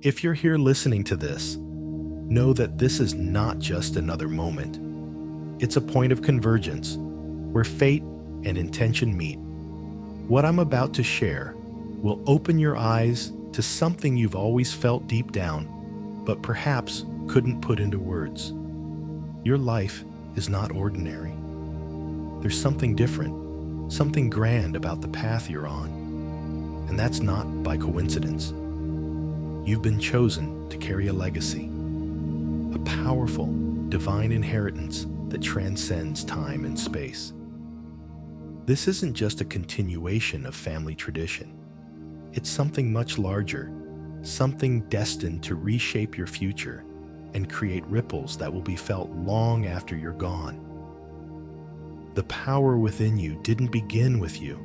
If you're here listening to this, know that this is not just another moment. It's a point of convergence where fate and intention meet. What I'm about to share will open your eyes to something you've always felt deep down, but perhaps couldn't put into words. Your life is not ordinary. There's something different, something grand about the path you're on, and that's not by coincidence. You've been chosen to carry a legacy, a powerful, divine inheritance that transcends time and space. This isn't just a continuation of family tradition. It's something much larger, something destined to reshape your future and create ripples that will be felt long after you're gone. The power within you didn't begin with you.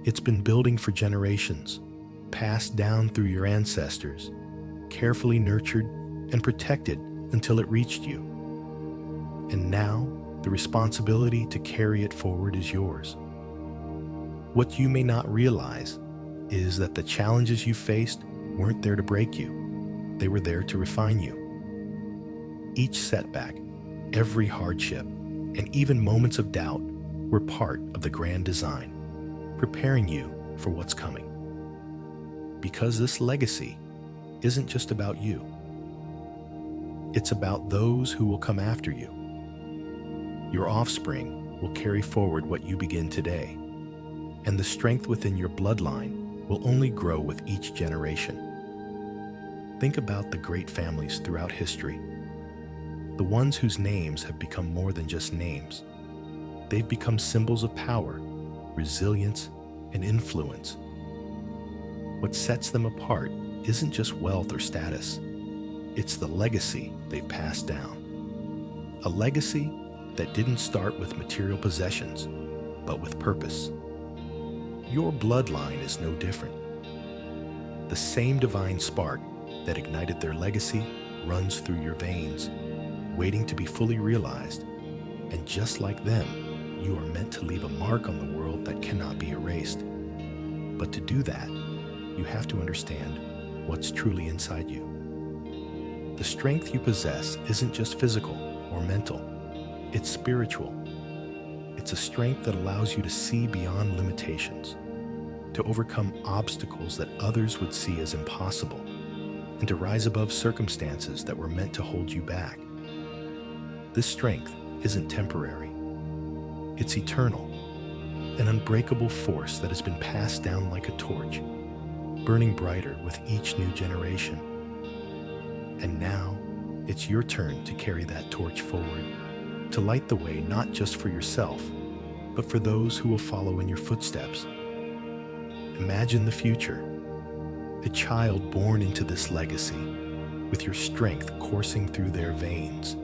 It's been building for generations, passed down through your ancestors, carefully nurtured and protected until it reached you. And now, the responsibility to carry it forward is yours. What you may not realize is that the challenges you faced weren't there to break you. They were there to refine you. Each setback, every hardship, and even moments of doubt were part of the grand design, preparing you for what's coming. Because this legacy isn't just about you. It's about those who will come after you. Your offspring will carry forward what you begin today, and the strength within your bloodline will only grow with each generation. Think about the great families throughout history, the ones whose names have become more than just names. They've become symbols of power, resilience, and influence. What sets them apart isn't just wealth or status. It's the legacy they've passed down. A legacy that didn't start with material possessions, but with purpose. Your bloodline is no different. The same divine spark that ignited their legacy runs through your veins, waiting to be fully realized. And just like them, you are meant to leave a mark on the world that cannot be erased. But to do that, you have to understand what's truly inside you. The strength you possess isn't just physical or mental, it's spiritual. It's a strength that allows you to see beyond limitations, to overcome obstacles that others would see as impossible, and to rise above circumstances that were meant to hold you back. This strength isn't temporary. It's eternal, an unbreakable force that has been passed down like a torch, burning brighter with each new generation. And now, it's your turn to carry that torch forward, to light the way not just for yourself, but for those who will follow in your footsteps. Imagine the future, a child born into this legacy, with your strength coursing through their veins.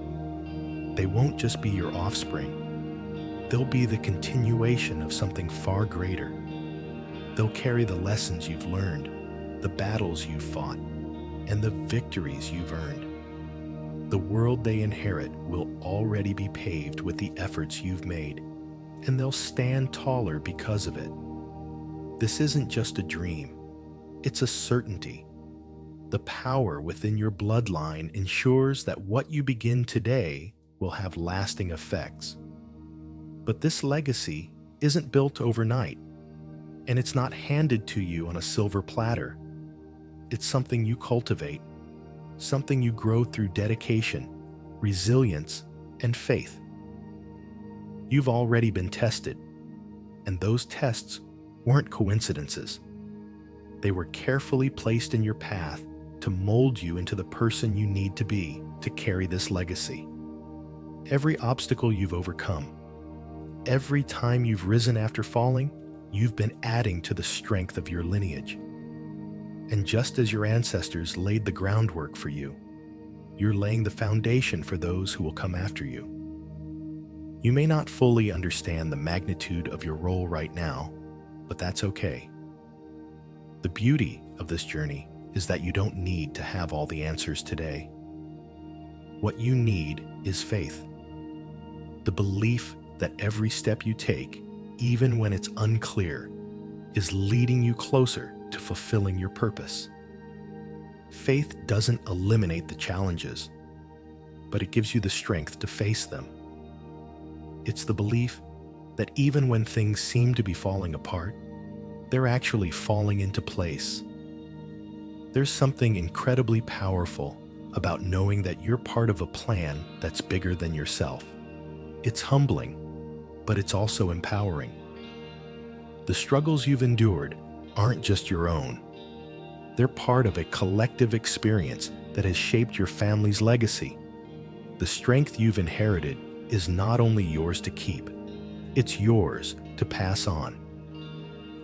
They won't just be your offspring, they'll be the continuation of something far greater. They'll carry the lessons you've learned, the battles you've fought, and the victories you've earned. The world they inherit will already be paved with the efforts you've made, and they'll stand taller because of it. This isn't just a dream, it's a certainty. The power within your bloodline ensures that what you begin today will have lasting effects. But this legacy isn't built overnight, and it's not handed to you on a silver platter. It's something you cultivate, something you grow through dedication, resilience, and faith. You've already been tested, and those tests weren't coincidences. They were carefully placed in your path to mold you into the person you need to be to carry this legacy. Every obstacle you've overcome, every time you've risen after falling, you've been adding to the strength of your lineage. And just as your ancestors laid the groundwork for you, you're laying the foundation for those who will come after you. You may not fully understand the magnitude of your role right now, but that's okay. The beauty of this journey is that you don't need to have all the answers today. What you need is faith. The belief that every step you take, even when it's unclear, is leading you closer to fulfilling your purpose. Faith doesn't eliminate the challenges, but it gives you the strength to face them. It's the belief that even when things seem to be falling apart, they're actually falling into place. There's something incredibly powerful about knowing that you're part of a plan that's bigger than yourself. It's humbling, but it's also empowering. The struggles you've endured aren't just your own. They're part of a collective experience that has shaped your family's legacy. The strength you've inherited is not only yours to keep, it's yours to pass on.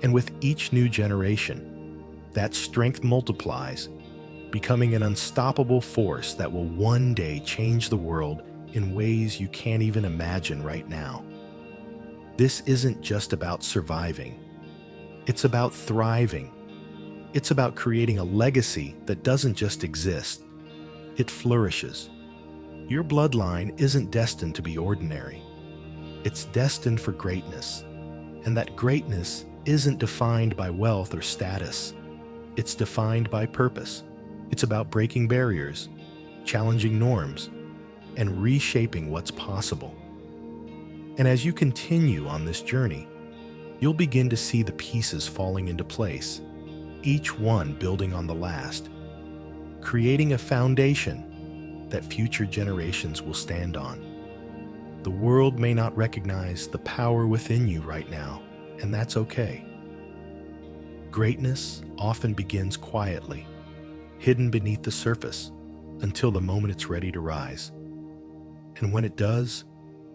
And with each new generation, that strength multiplies, becoming an unstoppable force that will one day change the world in ways you can't even imagine right now. This isn't just about surviving. It's about thriving. It's about creating a legacy that doesn't just exist. It flourishes. Your bloodline isn't destined to be ordinary. It's destined for greatness. And that greatness isn't defined by wealth or status. It's defined by purpose. It's about breaking barriers, challenging norms, and reshaping what's possible. And as you continue on this journey, you'll begin to see the pieces falling into place, each one building on the last, creating a foundation that future generations will stand on. The world may not recognize the power within you right now, and that's okay. Greatness often begins quietly, hidden beneath the surface, until the moment it's ready to rise. And when it does,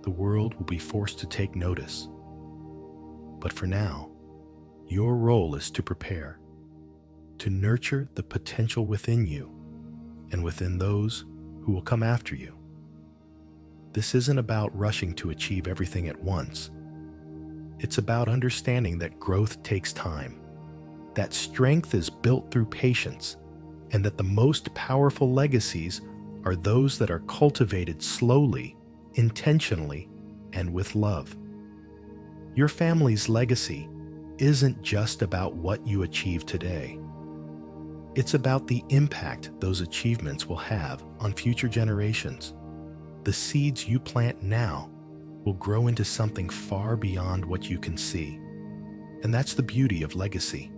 the world will be forced to take notice. But for now, your role is to prepare, to nurture the potential within you and within those who will come after you. This isn't about rushing to achieve everything at once. It's about understanding that growth takes time, that strength is built through patience, and that the most powerful legacies are those that are cultivated slowly, intentionally, and with love. Your family's legacy isn't just about what you achieve today. It's about the impact those achievements will have on future generations. The seeds you plant now will grow into something far beyond what you can see. And that's the beauty of legacy.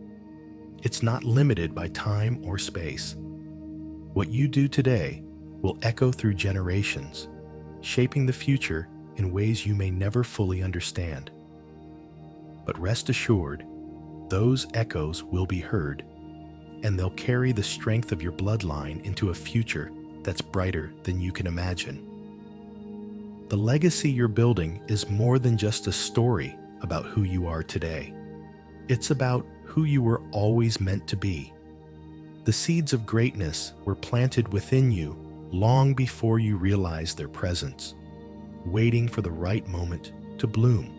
It's not limited by time or space. What you do today will echo through generations, shaping the future in ways you may never fully understand. But rest assured, those echoes will be heard, and they'll carry the strength of your bloodline into a future that's brighter than you can imagine. The legacy you're building is more than just a story about who you are today. It's about who you were always meant to be. The seeds of greatness were planted within you long before you realized their presence, waiting for the right moment to bloom.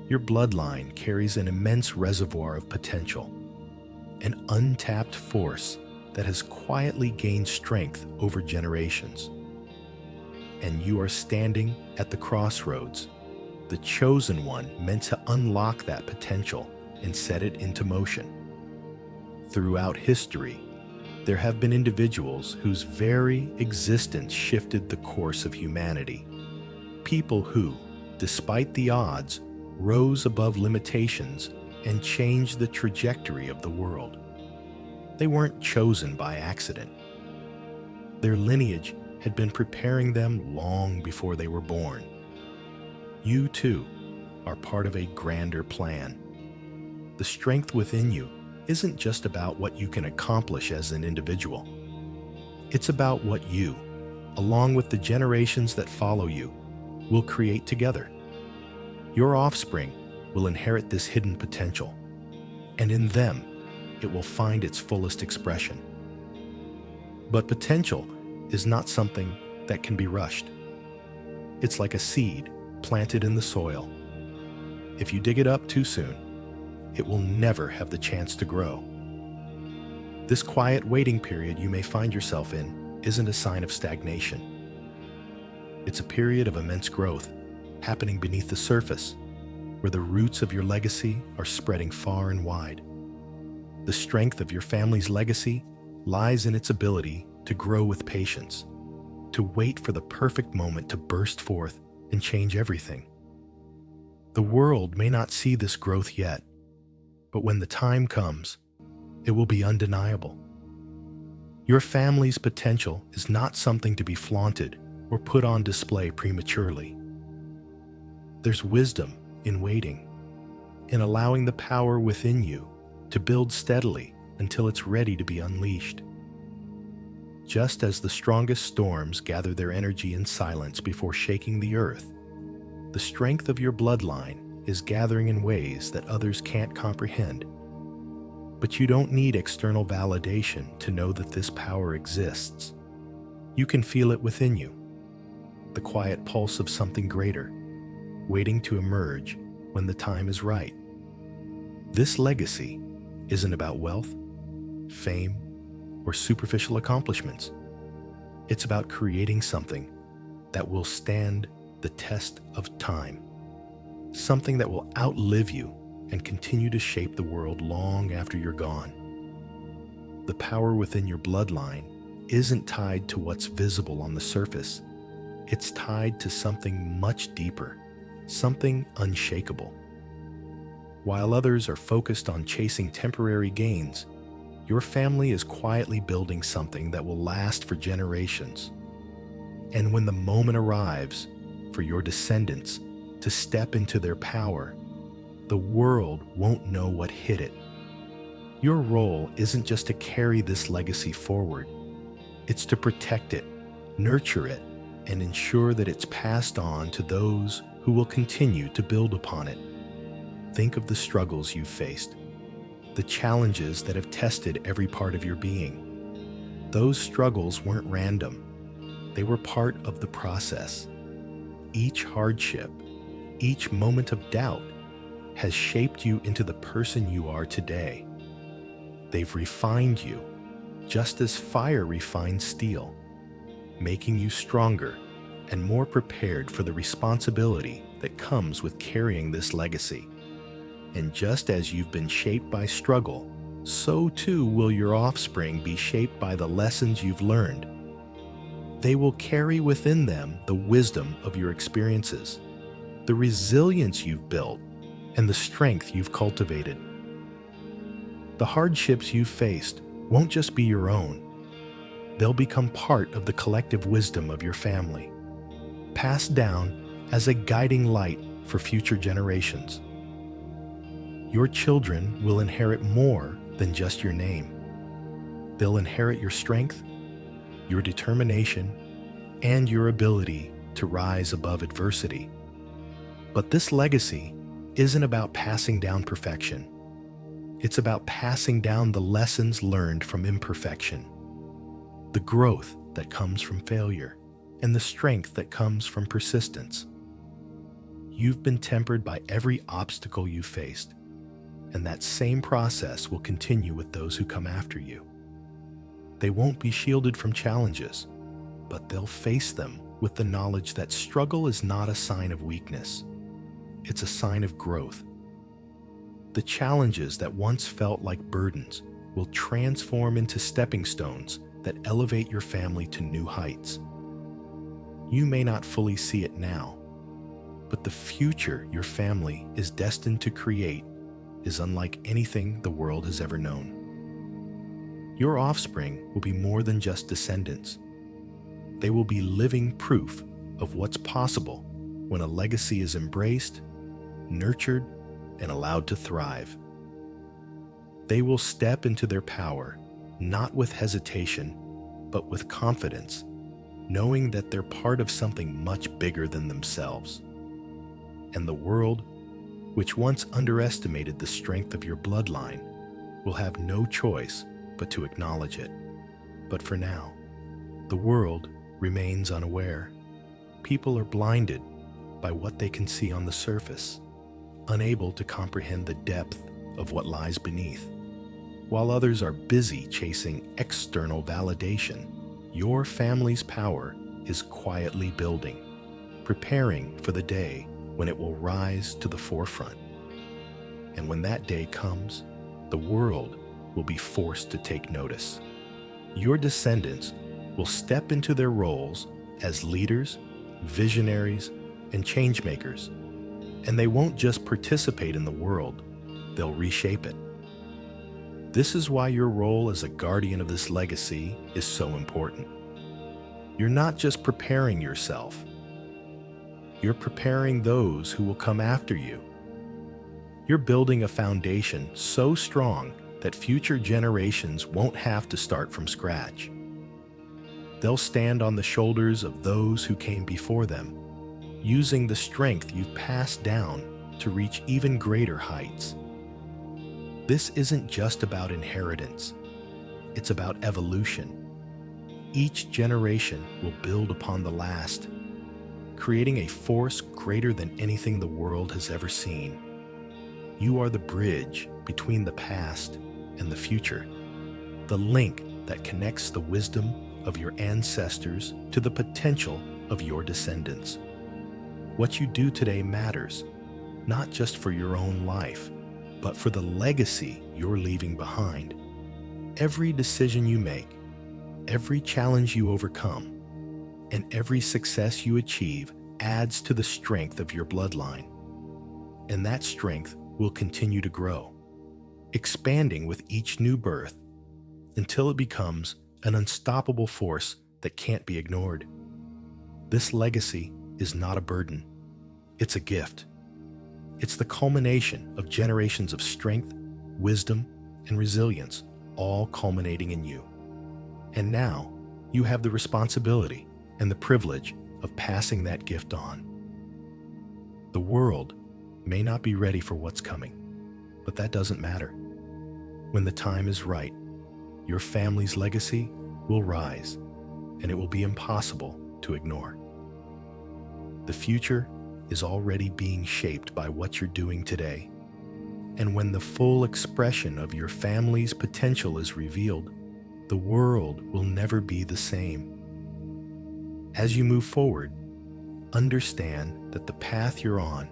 Your bloodline carries an immense reservoir of potential, an untapped force that has quietly gained strength over generations. And you are standing at the crossroads, the chosen one meant to unlock that potential and set it into motion. Throughout history, there have been individuals whose very existence shifted the course of humanity. People who, despite the odds, rose above limitations and changed the trajectory of the world. They weren't chosen by accident. Their lineage had been preparing them long before they were born. You, too, are part of a grander plan. The strength within you isn't just about what you can accomplish as an individual. It's about what you, along with the generations that follow you, will create together. Your offspring will inherit this hidden potential, and in them, it will find its fullest expression. But potential is not something that can be rushed. It's like a seed planted in the soil. If you dig it up too soon, it will never have the chance to grow. This quiet waiting period you may find yourself in isn't a sign of stagnation. It's a period of immense growth happening beneath the surface, where the roots of your legacy are spreading far and wide. The strength of your family's legacy lies in its ability to grow with patience, to wait for the perfect moment to burst forth and change everything. The world may not see this growth yet, but when the time comes, it will be undeniable. Your family's potential is not something to be flaunted or put on display prematurely. There's wisdom in waiting, in allowing the power within you to build steadily until it's ready to be unleashed. Just as the strongest storms gather their energy in silence before shaking the earth, the strength of your bloodline is gathering in ways that others can't comprehend. But you don't need external validation to know that this power exists. You can feel it within you, the quiet pulse of something greater, waiting to emerge when the time is right. This legacy isn't about wealth, fame, or superficial accomplishments. It's about creating something that will stand the test of time, something that will outlive you and continue to shape the world long after you're gone. The power within your bloodline isn't tied to what's visible on the surface. It's tied to something much deeper, something unshakable. While others are focused on chasing temporary gains, your family is quietly building something that will last for generations. And when the moment arrives for your descendants to step into their power, the world won't know what hit it. Your role isn't just to carry this legacy forward. It's to protect it, nurture it, and ensure that it's passed on to those who will continue to build upon it. Think of the struggles you've faced, the challenges that have tested every part of your being. Those struggles weren't random. They were part of the process. Each hardship, each moment of doubt, has shaped you into the person you are today. They've refined you, just as fire refines steel, making you stronger and more prepared for the responsibility that comes with carrying this legacy. And just as you've been shaped by struggle, so too will your offspring be shaped by the lessons you've learned. They will carry within them the wisdom of your experiences, the resilience you've built, and the strength you've cultivated. The hardships you've faced won't just be your own. They'll become part of the collective wisdom of your family, passed down as a guiding light for future generations. Your children will inherit more than just your name. They'll inherit your strength, your determination, and your ability to rise above adversity. But this legacy isn't about passing down perfection. It's about passing down the lessons learned from imperfection, the growth that comes from failure, and the strength that comes from persistence. You've been tempered by every obstacle you faced, and that same process will continue with those who come after you. They won't be shielded from challenges, but they'll face them with the knowledge that struggle is not a sign of weakness. It's a sign of growth. The challenges that once felt like burdens will transform into stepping stones that elevate your family to new heights. You may not fully see it now, but the future your family is destined to create is unlike anything the world has ever known. Your offspring will be more than just descendants. They will be living proof of what's possible when a legacy is embraced, nurtured, and allowed to thrive. They will step into their power, not with hesitation, but with confidence, knowing that they're part of something much bigger than themselves. And the world, which once underestimated the strength of your bloodline, will have no choice but to acknowledge it. But for now, the world remains unaware. People are blinded by what they can see on the surface, unable to comprehend the depth of what lies beneath. While others are busy chasing external validation, your family's power is quietly building, preparing for the day when it will rise to the forefront. And when that day comes, the world will be forced to take notice. Your descendants will step into their roles as leaders, visionaries, and changemakers, and they won't just participate in the world, they'll reshape it. This is why your role as a guardian of this legacy is so important. You're not just preparing yourself, you're preparing those who will come after you. You're building a foundation so strong that future generations won't have to start from scratch. They'll stand on the shoulders of those who came before them, using the strength you've passed down to reach even greater heights. This isn't just about inheritance, it's about evolution. Each generation will build upon the last, creating a force greater than anything the world has ever seen. You are the bridge between the past and the future, the link that connects the wisdom of your ancestors to the potential of your descendants. What you do today matters, not just for your own life, but for the legacy you're leaving behind. Every decision you make, every challenge you overcome, and every success you achieve adds to the strength of your bloodline. And that strength will continue to grow, expanding with each new birth until it becomes an unstoppable force that can't be ignored. This legacy is not a burden, it's a gift. It's the culmination of generations of strength, wisdom, and resilience, all culminating in you. And now, you have the responsibility and the privilege of passing that gift on. The world may not be ready for what's coming, but that doesn't matter. When the time is right, your family's legacy will rise, and it will be impossible to ignore. The future is already being shaped by what you're doing today. And when the full expression of your family's potential is revealed, the world will never be the same. As you move forward, understand that the path you're on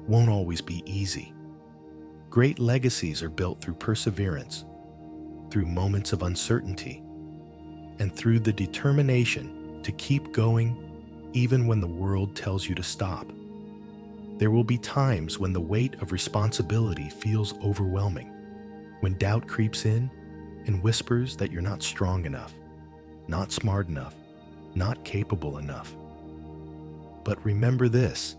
won't always be easy. Great legacies are built through perseverance, through moments of uncertainty, and through the determination to keep going even when the world tells you to stop. There will be times when the weight of responsibility feels overwhelming, when doubt creeps in and whispers that you're not strong enough, not smart enough, not capable enough. But remember this,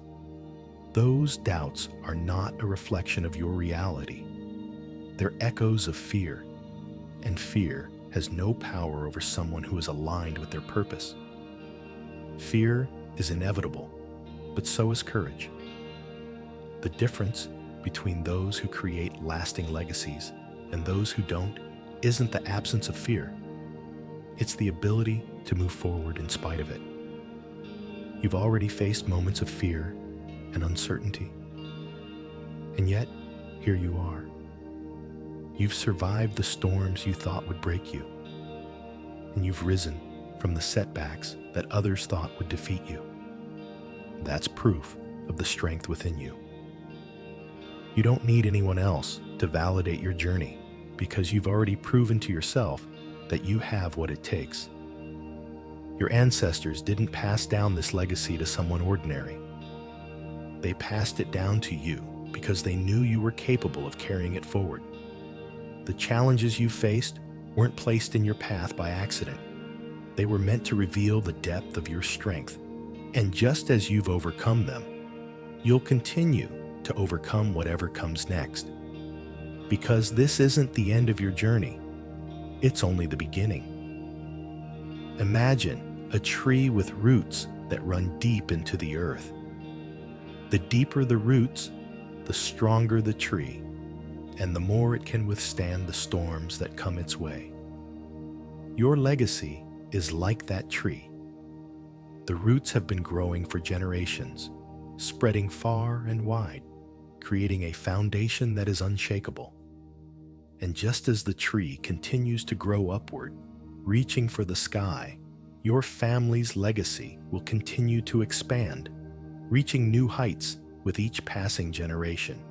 those doubts are not a reflection of your reality. They're echoes of fear, and fear has no power over someone who is aligned with their purpose. Fear is inevitable, but so is courage. The difference between those who create lasting legacies and those who don't isn't the absence of fear. It's the ability to move forward in spite of it. You've already faced moments of fear and uncertainty, and yet here you are. You've survived the storms you thought would break you, and you've risen from the setbacks that others thought would defeat you. That's proof of the strength within you. You don't need anyone else to validate your journey because you've already proven to yourself that you have what it takes. Your ancestors didn't pass down this legacy to someone ordinary. They passed it down to you because they knew you were capable of carrying it forward. The challenges you faced weren't placed in your path by accident. They were meant to reveal the depth of your strength. And just as you've overcome them, you'll continue to overcome whatever comes next. Because this isn't the end of your journey, it's only the beginning. Imagine a tree with roots that run deep into the earth. The deeper the roots, the stronger the tree, and the more it can withstand the storms that come its way. Your legacy is like that tree. The roots have been growing for generations, spreading far and wide, creating a foundation that is unshakable. And just as the tree continues to grow upward, reaching for the sky, your family's legacy will continue to expand, reaching new heights with each passing generation.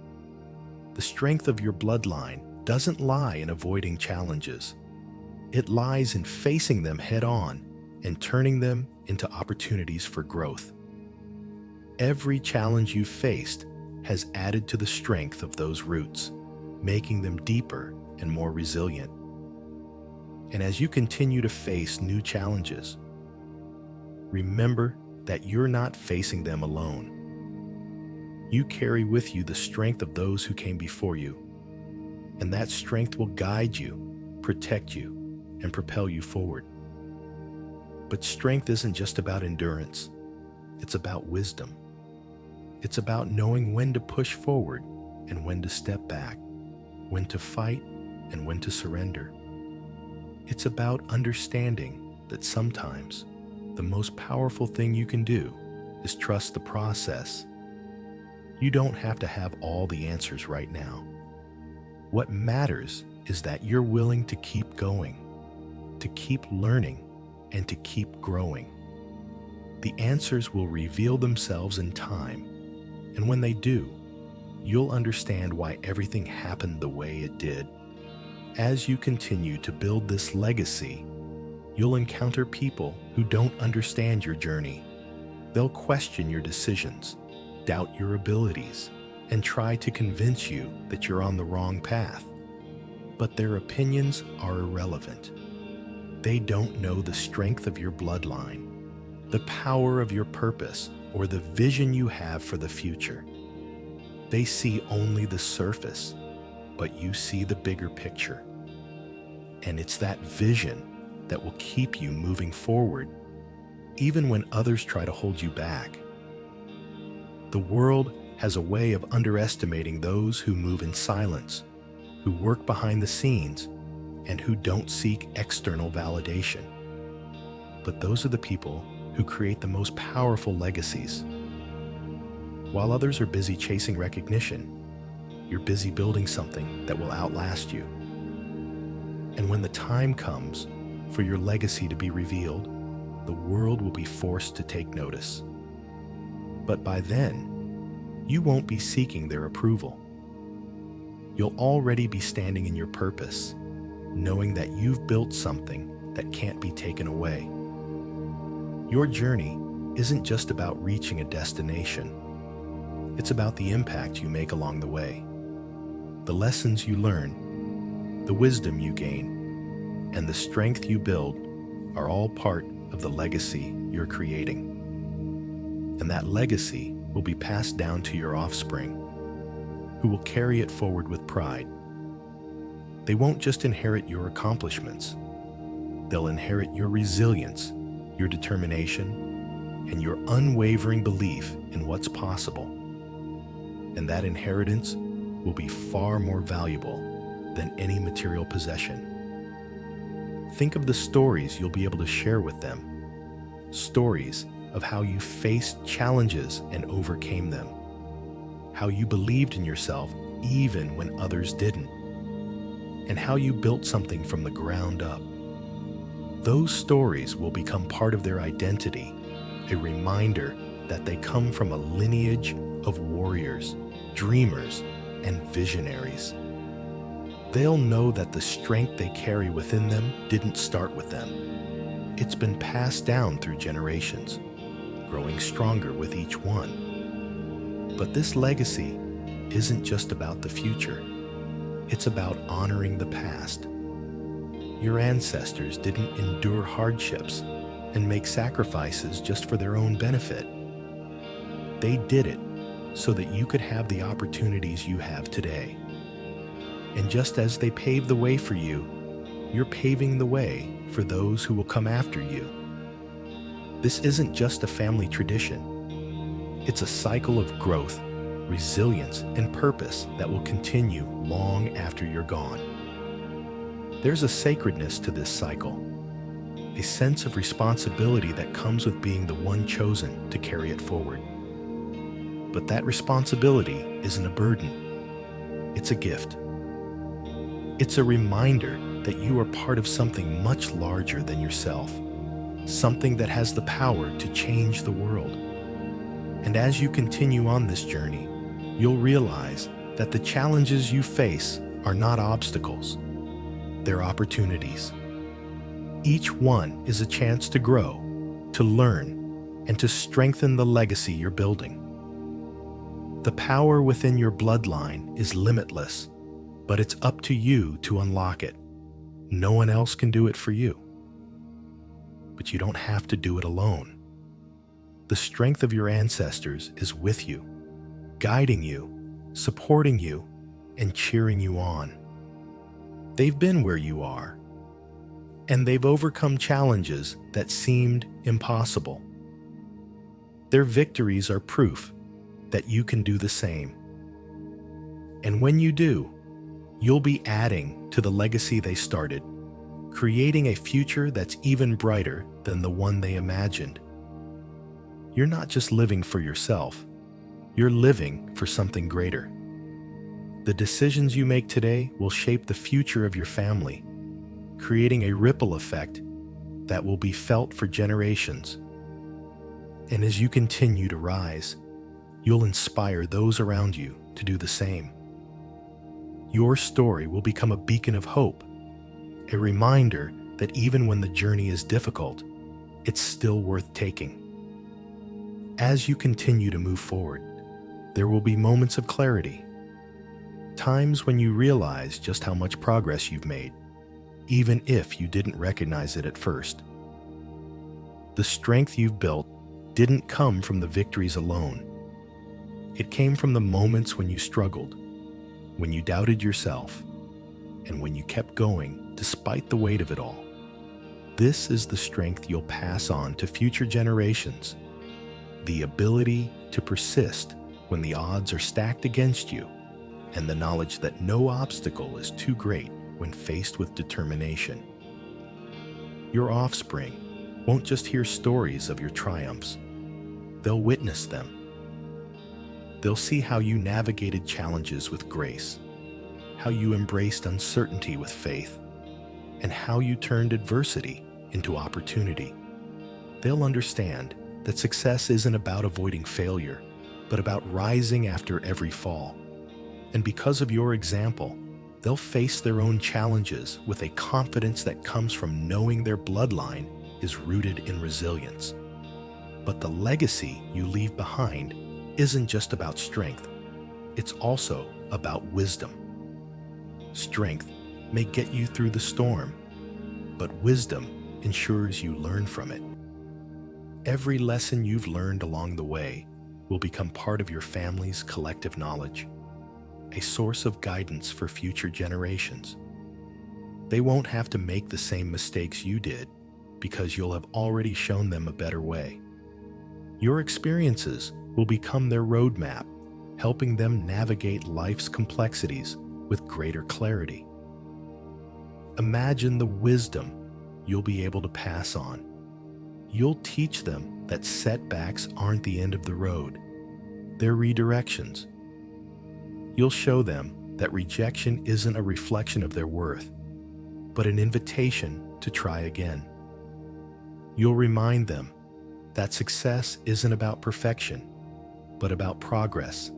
The strength of your bloodline doesn't lie in avoiding challenges. It lies in facing them head on and turning them into opportunities for growth. Every challenge you've faced has added to the strength of those roots, making them deeper and more resilient. And as you continue to face new challenges, remember that you're not facing them alone. You carry with you the strength of those who came before you, and that strength will guide you, protect you, and propel you forward. But strength isn't just about endurance. It's about wisdom. It's about knowing when to push forward and when to step back, when to fight and when to surrender. It's about understanding that sometimes the most powerful thing you can do is trust the process. You don't have to have all the answers right now. What matters is that you're willing to keep going, to keep learning, and to keep growing. The answers will reveal themselves in time, and when they do, you'll understand why everything happened the way it did. As you continue to build this legacy, you'll encounter people who don't understand your journey. They'll question your decisions, doubt your abilities, and try to convince you that you're on the wrong path. But their opinions are irrelevant. They don't know the strength of your bloodline, the power of your purpose, or the vision you have for the future. They see only the surface, but you see the bigger picture. And it's that vision that will keep you moving forward, even when others try to hold you back. The world has a way of underestimating those who move in silence, who work behind the scenes, and who don't seek external validation. But those are the people who create the most powerful legacies. While others are busy chasing recognition, you're busy building something that will outlast you. And when the time comes for your legacy to be revealed, the world will be forced to take notice. But by then, you won't be seeking their approval. You'll already be standing in your purpose, knowing that you've built something that can't be taken away. Your journey isn't just about reaching a destination. It's about the impact you make along the way, the lessons you learn, the wisdom you gain, and the strength you build are all part of the legacy you're creating. And that legacy will be passed down to your offspring, who will carry it forward with pride. They won't just inherit your accomplishments. They'll inherit your resilience, your determination, and your unwavering belief in what's possible. And that inheritance will be far more valuable than any material possession. Think of the stories you'll be able to share with them. Stories of how you faced challenges and overcame them. How you believed in yourself even when others didn't. And how you built something from the ground up. Those stories will become part of their identity, a reminder that they come from a lineage of warriors, dreamers, and visionaries. They'll know that the strength they carry within them didn't start with them. It's been passed down through generations, growing stronger with each one. But this legacy isn't just about the future. It's about honoring the past. Your ancestors didn't endure hardships and make sacrifices just for their own benefit. They did it so that you could have the opportunities you have today. And just as they paved the way for you, you're paving the way for those who will come after you. This isn't just a family tradition. It's a cycle of growth, resilience, and purpose that will continue long after you're gone. There's a sacredness to this cycle, a sense of responsibility that comes with being the one chosen to carry it forward. But that responsibility isn't a burden. It's a gift. It's a reminder that you are part of something much larger than yourself, something that has the power to change the world. And as you continue on this journey, you'll realize that the challenges you face are not obstacles. They're opportunities. Each one is a chance to grow, to learn, and to strengthen the legacy you're building. The power within your bloodline is limitless, but it's up to you to unlock it. No one else can do it for you. But you don't have to do it alone. The strength of your ancestors is with you, guiding you, supporting you, and cheering you on. They've been where you are, and they've overcome challenges that seemed impossible. Their victories are proof that you can do the same. And when you do, you'll be adding to the legacy they started, creating a future that's even brighter than the one they imagined. You're not just living for yourself, you're living for something greater. The decisions you make today will shape the future of your family, creating a ripple effect that will be felt for generations. And as you continue to rise, you'll inspire those around you to do the same. Your story will become a beacon of hope, a reminder that even when the journey is difficult, it's still worth taking. As you continue to move forward, there will be moments of clarity, times when you realize just how much progress you've made, even if you didn't recognize it at first. The strength you've built didn't come from the victories alone. It came from the moments when you struggled, when you doubted yourself, and when you kept going despite the weight of it all. This is the strength you'll pass on to future generations. The ability to persist when the odds are stacked against you, and the knowledge that no obstacle is too great when faced with determination. Your offspring won't just hear stories of your triumphs. They'll witness them. They'll see how you navigated challenges with grace, how you embraced uncertainty with faith, and how you turned adversity into opportunity. They'll understand that success isn't about avoiding failure, but about rising after every fall. And because of your example, they'll face their own challenges with a confidence that comes from knowing their bloodline is rooted in resilience. But the legacy you leave behind isn't just about strength, it's also about wisdom. Strength may get you through the storm, but wisdom ensures you learn from it. Every lesson you've learned along the way will become part of your family's collective knowledge, a source of guidance for future generations. They won't have to make the same mistakes you did because you'll have already shown them a better way. Your experiences will become their roadmap, helping them navigate life's complexities with greater clarity. Imagine the wisdom you'll be able to pass on. You'll teach them that setbacks aren't the end of the road, they're redirections. You'll show them that rejection isn't a reflection of their worth, but an invitation to try again. You'll remind them that success isn't about perfection, but about progress,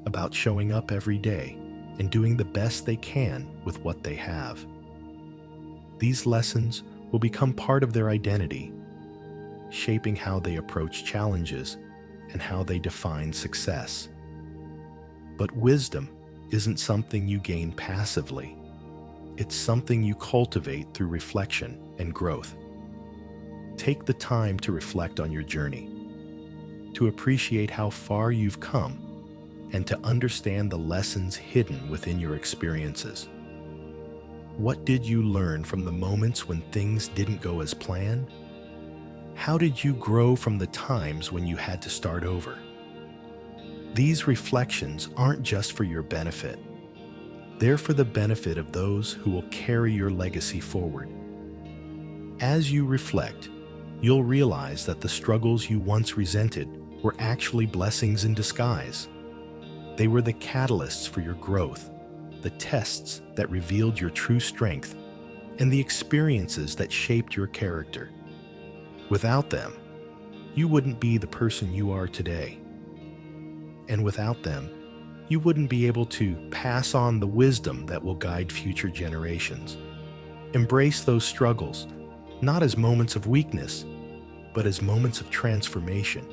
about showing up every day and doing the best they can with what they have. These lessons will become part of their identity, shaping how they approach challenges and how they define success. But wisdom isn't something you gain passively. It's something you cultivate through reflection and growth. Take the time to reflect on your journey, to appreciate how far you've come, and to understand the lessons hidden within your experiences. What did you learn from the moments when things didn't go as planned? How did you grow from the times when you had to start over? These reflections aren't just for your benefit. They're for the benefit of those who will carry your legacy forward. As you reflect, you'll realize that the struggles you once resented were actually blessings in disguise. They were the catalysts for your growth, the tests that revealed your true strength, and the experiences that shaped your character. Without them, you wouldn't be the person you are today. And without them, you wouldn't be able to pass on the wisdom that will guide future generations. Embrace those struggles, not as moments of weakness, but as moments of transformation.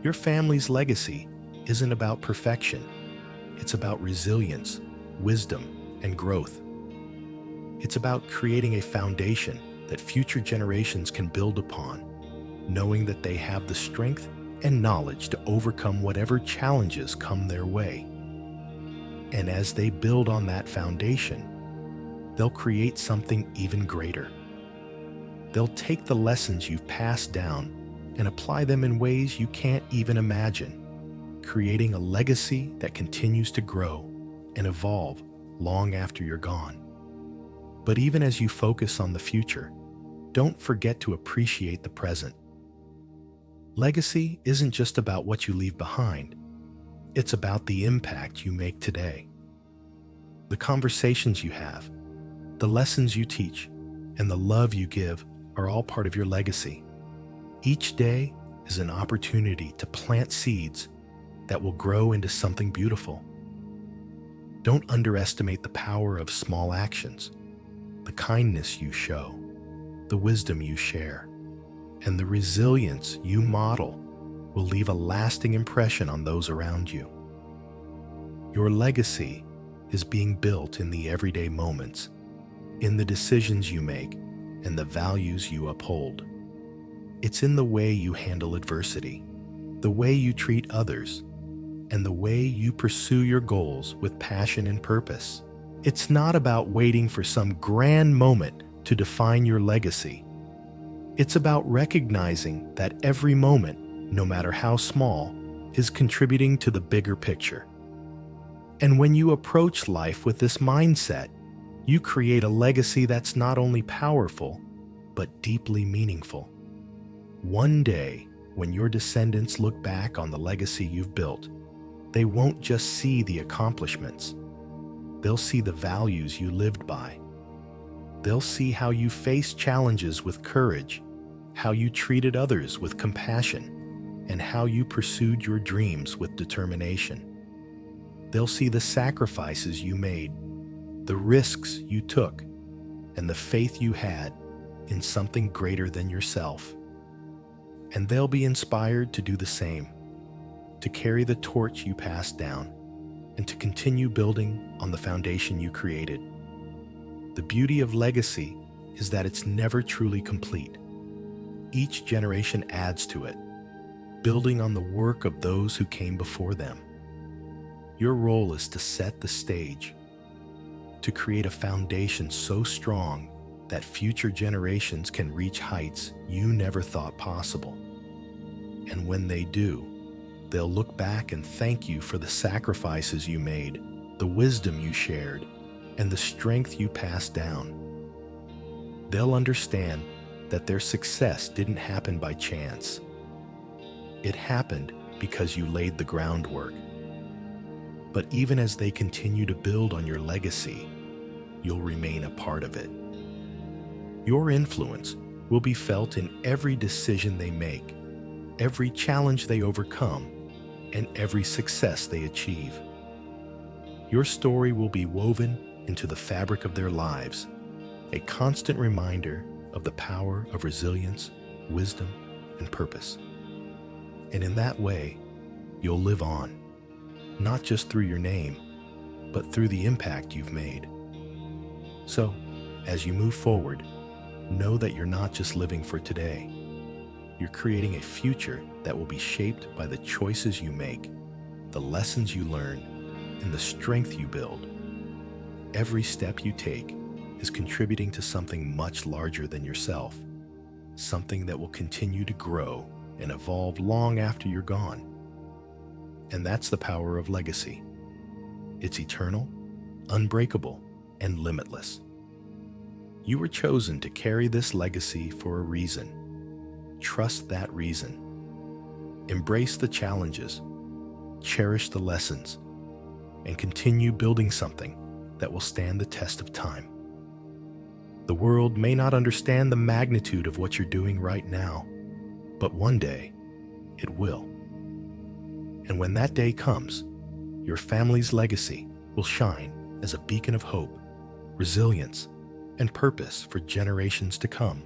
Your family's legacy isn't about perfection. It's about resilience, wisdom, and growth. It's about creating a foundation that future generations can build upon, knowing that they have the strength and knowledge to overcome whatever challenges come their way. And as they build on that foundation, they'll create something even greater. They'll take the lessons you've passed down and apply them in ways you can't even imagine, creating a legacy that continues to grow and evolve long after you're gone. But even as you focus on the future, don't forget to appreciate the present. Legacy isn't just about what you leave behind. It's about the impact you make today. The conversations you have, the lessons you teach, and the love you give are all part of your legacy. Each day is an opportunity to plant seeds that will grow into something beautiful. Don't underestimate the power of small actions, the kindness you show, the wisdom you share, and the resilience you model will leave a lasting impression on those around you. Your legacy is being built in the everyday moments, in the decisions you make, and the values you uphold. It's in the way you handle adversity, the way you treat others, and the way you pursue your goals with passion and purpose. It's not about waiting for some grand moment to define your legacy. It's about recognizing that every moment, no matter how small, is contributing to the bigger picture. And when you approach life with this mindset, you create a legacy that's not only powerful, but deeply meaningful. One day, when your descendants look back on the legacy you've built, they won't just see the accomplishments. They'll see the values you lived by. They'll see how you faced challenges with courage, how you treated others with compassion, and how you pursued your dreams with determination. They'll see the sacrifices you made, the risks you took, and the faith you had in something greater than yourself. And they'll be inspired to do the same, to carry the torch you passed down, and to continue building on the foundation you created. The beauty of legacy is that it's never truly complete. Each generation adds to it, building on the work of those who came before them. Your role is to set the stage, to create a foundation so strong that future generations can reach heights you never thought possible. And when they do, they'll look back and thank you for the sacrifices you made, the wisdom you shared, and the strength you passed down. They'll understand that their success didn't happen by chance. It happened because you laid the groundwork. But even as they continue to build on your legacy, you'll remain a part of it. Your influence will be felt in every decision they make, every challenge they overcome, and every success they achieve. Your story will be woven into the fabric of their lives, a constant reminder of the power of resilience, wisdom, and purpose. And in that way, you'll live on, not just through your name, but through the impact you've made. So, as you move forward, know that you're not just living for today. You're creating a future that will be shaped by the choices you make, the lessons you learn, and the strength you build. Every step you take is contributing to something much larger than yourself, something that will continue to grow and evolve long after you're gone. And that's the power of legacy. It's eternal, unbreakable, and limitless. You were chosen to carry this legacy for a reason. Trust that reason. Embrace the challenges, cherish the lessons, and continue building something that will stand the test of time. The world may not understand the magnitude of what you're doing right now, but one day it will. And when that day comes, your family's legacy will shine as a beacon of hope, resilience, and purpose for generations to come.